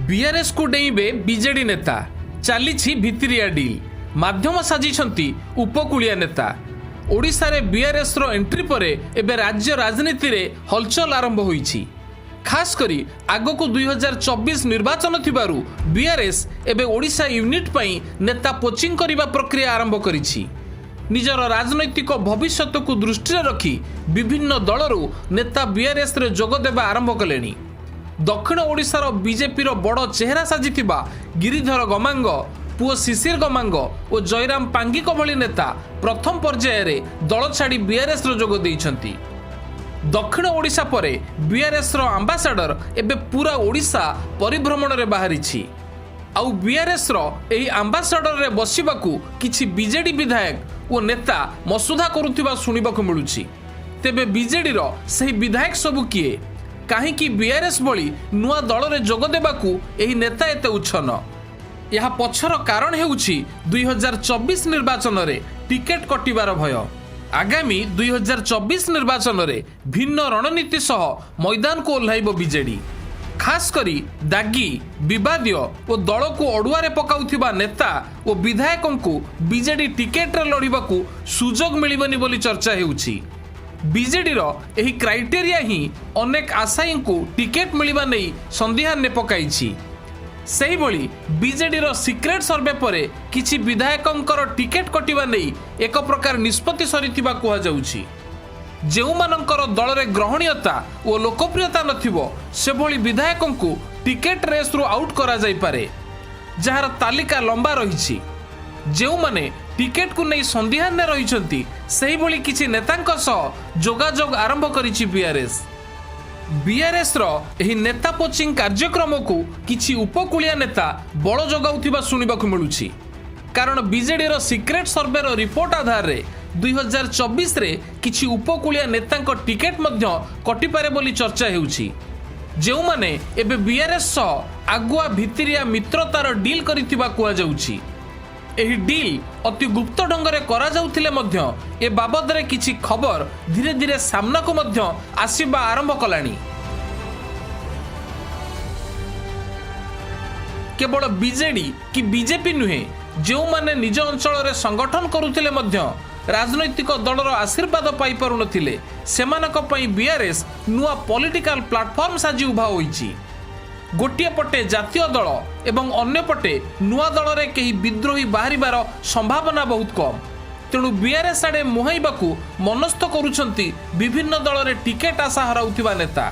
BRS को डेइबे BJD नेता चली भित्रिया डील माध्यम साजिशंती उपकूलिया नेता ओडिशा रे बीआरएस रो एंट्री परे एबे राज्य राजनीति रे हलचल आरंभ होईछि। खास करी आगो को 2024 निर्वाचन थिबारु बीआरएस एबे ओडिशा यूनिट पई नेता पोचिंग करिबा प्रक्रिया आरंभ करिछि। निजर राजनैतिक भविष्यत को दृष्टि रखी विभिन्न दलरू नेता बीआरएस रे जोग देबा आरंभ कलेनी। दक्षिण ओडिशार बीजेपी रो बड़ चेहरा साजिथिबा गिरिधर गमांग पुओ शिशिर गमांग और जयराम पांगिक भली नेता प्रथम पर्याय रे दल छाड़ी बीआरएस रो जोग देइछंती। दक्षिण ओडिशा परे बीआरएस रो एम्बेसडर एबे पूरा ओडिशा परिभ्रमण रे बाहरिछि। आउ बीआरएस रो एही एम्बेसडर रे बसिबाकू किछि बीजेडी विधायक और नेता मसुदा करुथिबा सुनिबाकू मिलुछि। तेबे बीजेडी रो सही विधायक सबु किए काहेकि बीआरएस भली नुआ दल रे जोग देबाकू एही नेता एते उच्छन। यह पछर कारण हेउछि 2024 निर्वाचन रे टिकेट कटिबार भय। आगामी 2024 निर्वाचन रे भिन्न रणनीति सह मैदान को ओह्लाइबो बीजेडी। खास करी दागी विवादीय और दल को अड़ुआरे पकाउथिबा नेता और विधायकों को बीजेडी टिकेट रे लड़िबाकू सुजोग मिलिबनी बोली चर्चा हेउछि। बीजेडी रो एही क्राइटेरिया ही अनेक आशायी को टिकेट मिलिबा नै संदेहान ने पकाइछि। सही भली बीजेडी रो सीक्रेट सर्वे परे किछि विधायकंकर टिकेट कटिबा नै एक प्रकार निष्पत्ति सरिथिबा कुहा जाउछि। जेउ मानकर दल रे ग्रहणीयता और लोकप्रियता नथिबो से भली विधायकों को टिकेट रेस रु आउट करा जाई पारे, जहार तालिका लंबा रहिछि। जेउ माने टिकेट को नहीं संदेहान ने रहिछंती सही भली किछि नेतांक सह जोगाजोग आरंभ करिछि बीआरएस। बीआरएस रो एही नेता पोचिंग कार्यक्रम को किछि उपकूलिया नेता बड़ जोगाउथिबा सुनिबाकू मिलुछि। कारण बीजेडी रो सीक्रेट सर्वे रो रिपोर्ट आधार रे 2024 रे किछि उपकूलिया नेतांक टिकेट मध्य कटिपारे बोली चर्चा हेउछि। जेउ माने एबे बीआरएस सह आगुआ भित्रिया मित्रतार डील करिथिबा कुहा जाउछि। एही डील अति गुप्त ढंगरे करा जाउथिले मध्य ए बाबद रे किछि खबर धीरे धीरे सामना को मध्य आसीबा आरंभ कलानी। केवल बीजेडी कि बीजेपी नुहे जो माने निज अंचल रे संगठन करुथिले मध्य राजनैतिक दलर आशीर्वाद पाई पारु नथिले सेमानक पई बीआरएस नुआ पॉलिटिकल प्लेटफॉर्म साजी उभा होईछि। गोटिए पटे जातीय दल एवं अन्य पटे नुआ दल रे कई विद्रोही बाहरिबार संभावना बहुत कम। तेणु बीआरएस आड़े मुहाइबाकू मनस्थ करुछंती विभिन्न दल रे टिकेट आशा हराउथिबा नेता।